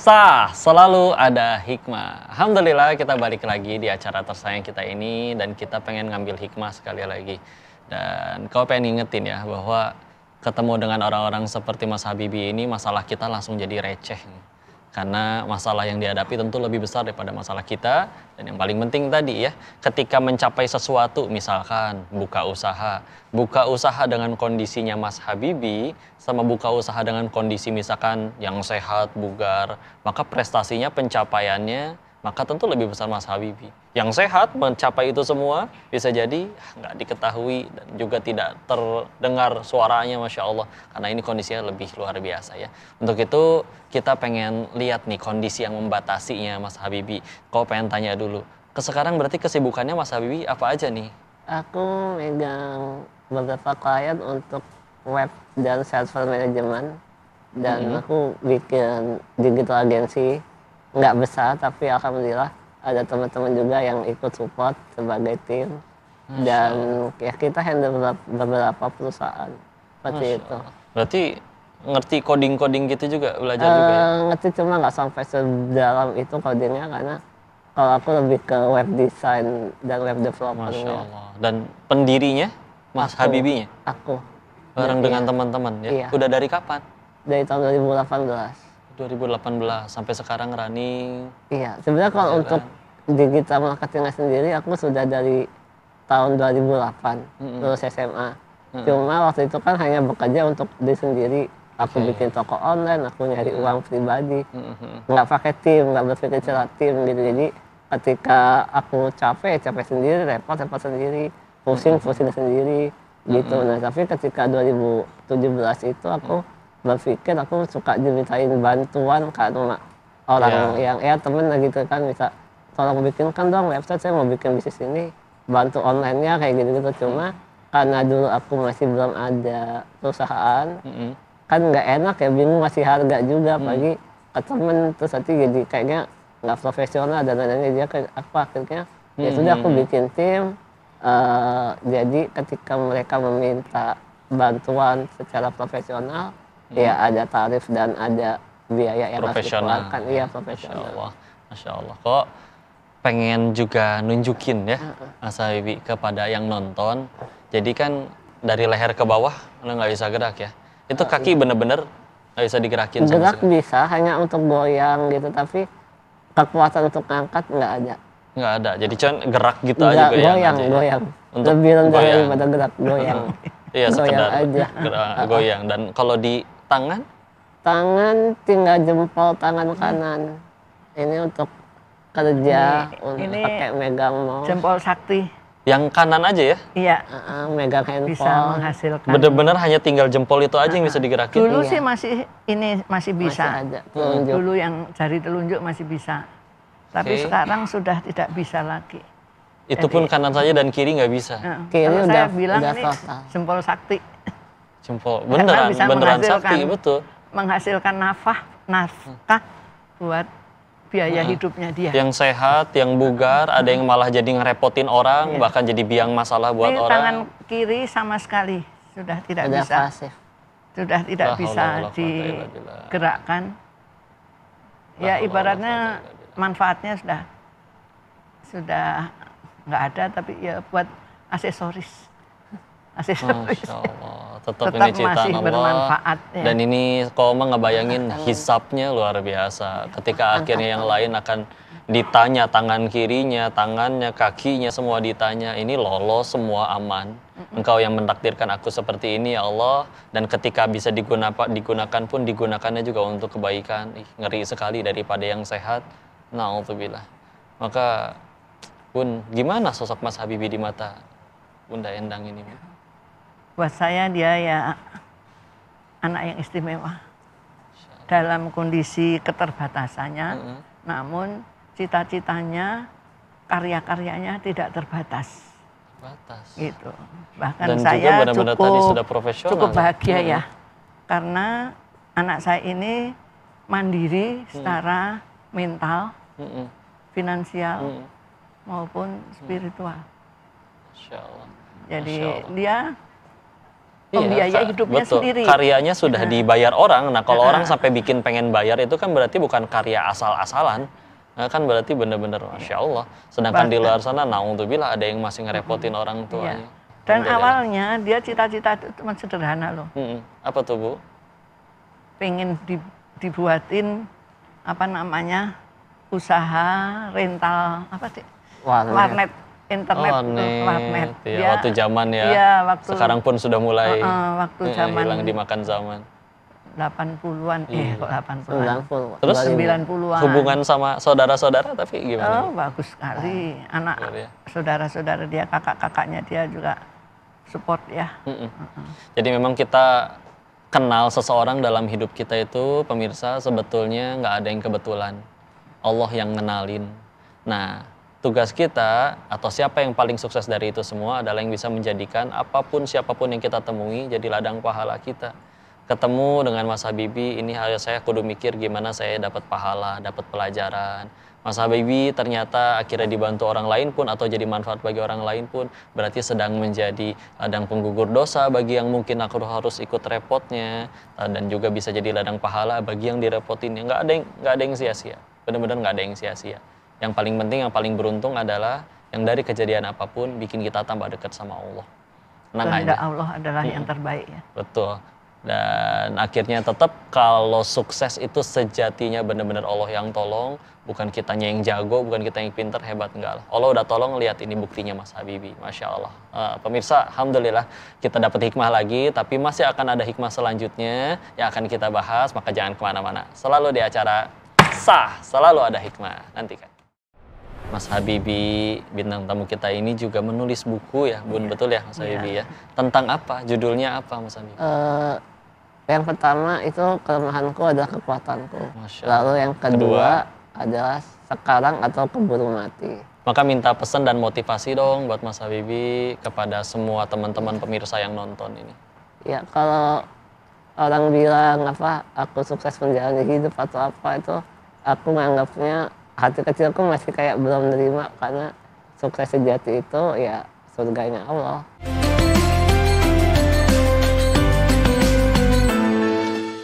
Kisah selalu ada hikmah. Alhamdulillah kita balik lagi di acara tersayang kita ini dan kita pengen ngambil hikmah sekali lagi. Dan kau pengen ingetin ya bahwa ketemu dengan orang-orang seperti Mas Habibie ini masalah kita langsung jadi receh. Karena masalah yang dihadapi tentu lebih besar daripada masalah kita. Dan yang paling penting tadi ya, ketika mencapai sesuatu misalkan buka usaha dengan kondisinya Mas Habibie sama buka usaha dengan kondisi misalkan yang sehat, bugar, maka prestasinya, pencapaiannya maka tentu lebih besar Mas Habibie. Yang sehat mencapai itu semua bisa jadi nggak diketahui dan juga tidak terdengar suaranya, Masya Allah, karena ini kondisinya lebih luar biasa ya. Untuk itu kita pengen lihat nih kondisi yang membatasinya Mas Habibie. Kau pengen tanya dulu, sekarang berarti kesibukannya Mas Habibie apa aja nih? Aku megang beberapa klien untuk web dan server manajemen dan aku bikin digital agency, nggak besar tapi alhamdulillah ada teman-teman juga yang ikut support sebagai tim. Dan ya kita handle beberapa perusahaan seperti itu. Berarti ngerti coding-coding gitu juga, belajar juga ya? Ngerti, cuma nggak sampai sedalam itu codingnya, karena kalau aku lebih ke web design dan web development. Masya Allah. Dan pendirinya Mas Habibie-nya? Aku. Bareng dengan teman-teman ya? Iya. Udah dari kapan? Dari tahun 2018. 2018 sampai sekarang running. Iya, sebenarnya kalau untuk digital marketingnya sendiri aku sudah dari tahun 2008 lulus SMA. Cuma waktu itu kan hanya bekerja untuk diri sendiri. Aku bikin toko online, aku nyari uang pribadi, nggak pakai tim, nggak berpikir secara tim gitu. Jadi ketika aku capek sendiri, repot sendiri, pusing sendiri gitu. Nah tapi ketika 2017 itu aku berpikir aku suka dimintain bantuan karena orang yang temen lah gitu kan, bisa tolong bikinkan dong website, saya mau bikin bisnis ini, bantu online-nya kayak gitu-gitu. Cuma karena dulu aku masih belum ada perusahaan, kan nggak enak ya, bingung ngasih harga juga pagi ke temen, terus nanti jadi kayaknya nggak profesional dan lain-lain. Dia akhirnya ya sudah aku bikin tim. Jadi ketika mereka meminta bantuan secara profesional, ya ada tarif dan ada biaya yang harus dikeluarkan. Iya, profesional. Masya Allah. Kok pengen juga nunjukin ya Mas Habibie kepada yang nonton. Jadi kan dari leher ke bawah nggak bisa gerak ya. Itu kaki bener-bener nggak bisa digerakin. Gerak bisa, hanya untuk goyang gitu, tapi kekuatan untuk ngangkat nggak ada. Nggak ada. Jadi cuman gerak gitu aja, goyang. Untuk lebih rendah daripada gerak, goyang. Iya, sekedar aja. Goyang. Dan kalau di tangan tinggal jempol tangan kanan. Ini untuk kerja, untuk pakai megang mouse. Jempol sakti. Yang kanan aja ya? Iya. Megang handphone. Bisa menghasilkan. Bener-bener hanya tinggal jempol itu aja yang bisa digerakin. Dulu sih masih bisa. Masih ada, dulu yang jari telunjuk masih bisa. Tapi sekarang sudah tidak bisa lagi. Itu pun kanan saja dan kiri nggak bisa. Kiri kalau udah, saya bilang udah ini total. jempol sakti. Jempol beneran sakti, betul. Menghasilkan nafkah buat biaya hidupnya dia. Yang sehat, yang bugar, ada yang malah jadi ngerepotin orang, bahkan jadi biang masalah buat ini orang. Tangan kiri sama sekali sudah tidak bisa. Pasif. Sudah tidak bisa digerakkan. Ya ibaratnya manfaatnya sudah nggak ada, tapi ya buat aksesoris. Masya Allah, tetap ini masih ciptaan Allah. Bermanfaat, ya. Dan ini kau mah ngebayangin hisapnya luar biasa. Ketika akhirnya yang lain akan ditanya tangan kirinya, tangannya, kakinya, semua ditanya. Ini lolos, semua aman. Engkau yang mentakdirkan aku seperti ini ya Allah. Dan ketika bisa digunakan pun digunakannya juga untuk kebaikan. Ngeri sekali daripada yang sehat. Na'udzubillah. Maka Bun, gimana sosok Mas Habibie di mata Bunda Endang ini? Buat saya dia ya anak yang istimewa dalam kondisi keterbatasannya, namun cita-citanya, karya-karyanya tidak terbatas. Gitu. Bahkan dan saya juga tadi sudah profesional, cukup bahagia ya, karena anak saya ini mandiri secara mental, finansial maupun spiritual. Masya Allah. Jadi dia membiayai hidupnya betul. sendiri. Karyanya sudah dibayar orang. Nah, kalau orang sampai bikin pengen bayar itu kan berarti bukan karya asal-asalan. Nah, kan berarti bener-bener Masya Allah. Sedangkan di luar sana, naudzubillah, ada yang masih ngerepotin orang tuanya. Dan awalnya dia cita-cita itu cuma sederhana loh. Apa tuh, Bu? Pengen dibuatin apa namanya usaha rental apa sih? Warnet internet. Warnet. Ya, waktu zaman ya. Iya, waktu. Sekarang pun sudah mulai waktu zaman hilang dimakan zaman. 80-an, kok 80-an. 90. Terus 90-an. hubungan sama saudara-saudara tapi gimana? Oh, bagus sekali. Anak saudara-saudara dia, kakak-kakaknya dia juga support ya. Jadi memang kita kenal seseorang dalam hidup kita itu, pemirsa, sebetulnya nggak ada yang kebetulan. Allah yang ngenalin. Nah, tugas kita atau siapa yang paling sukses dari itu semua adalah yang bisa menjadikan apapun siapapun yang kita temui jadi ladang pahala kita. Ketemu dengan Mas Habibie, ini saya kudu mikir gimana saya dapat pahala, dapat pelajaran. Mas Habibie ternyata akhirnya dibantu orang lain pun atau jadi manfaat bagi orang lain pun berarti sedang menjadi ladang penggugur dosa bagi yang mungkin aku harus ikut repotnya, dan juga bisa jadi ladang pahala bagi yang direpotinnya. Nggak ada yang sia-sia, benar-benar nggak ada yang sia-sia. Yang paling penting, yang paling beruntung adalah yang dari kejadian apapun bikin kita tambah dekat sama Allah. Tenang aja. Allah adalah yang terbaik ya. Betul. Dan akhirnya tetap kalau sukses itu sejatinya benar-benar Allah yang tolong, bukan kitanya yang jago, bukan kita yang pinter, hebat, enggak lah. Allah udah tolong, lihat ini buktinya Mas Habibie, Masya Allah. Pemirsa, Alhamdulillah kita dapat hikmah lagi, tapi masih akan ada hikmah selanjutnya yang akan kita bahas, maka jangan kemana-mana. Selalu di acara Sah, selalu ada hikmah, nantikan. Mas Habibie, bintang tamu kita ini juga menulis buku ya, Bun, betul ya Mas Habibie ya? Tentang apa? Judulnya apa Mas Habibie? Yang pertama itu kelemahanku adalah kekuatanku. Masya Lalu yang kedua adalah sekarang atau keburu mati. Maka minta pesan dan motivasi dong buat Mas Habibie kepada semua teman-teman pemirsa yang nonton ini. Ya, kalau orang bilang aku sukses menjalani hidup atau apa itu, aku menganggapnya hati kecilku masih kayak belum menerima, karena sukses sejati itu ya surganya Allah.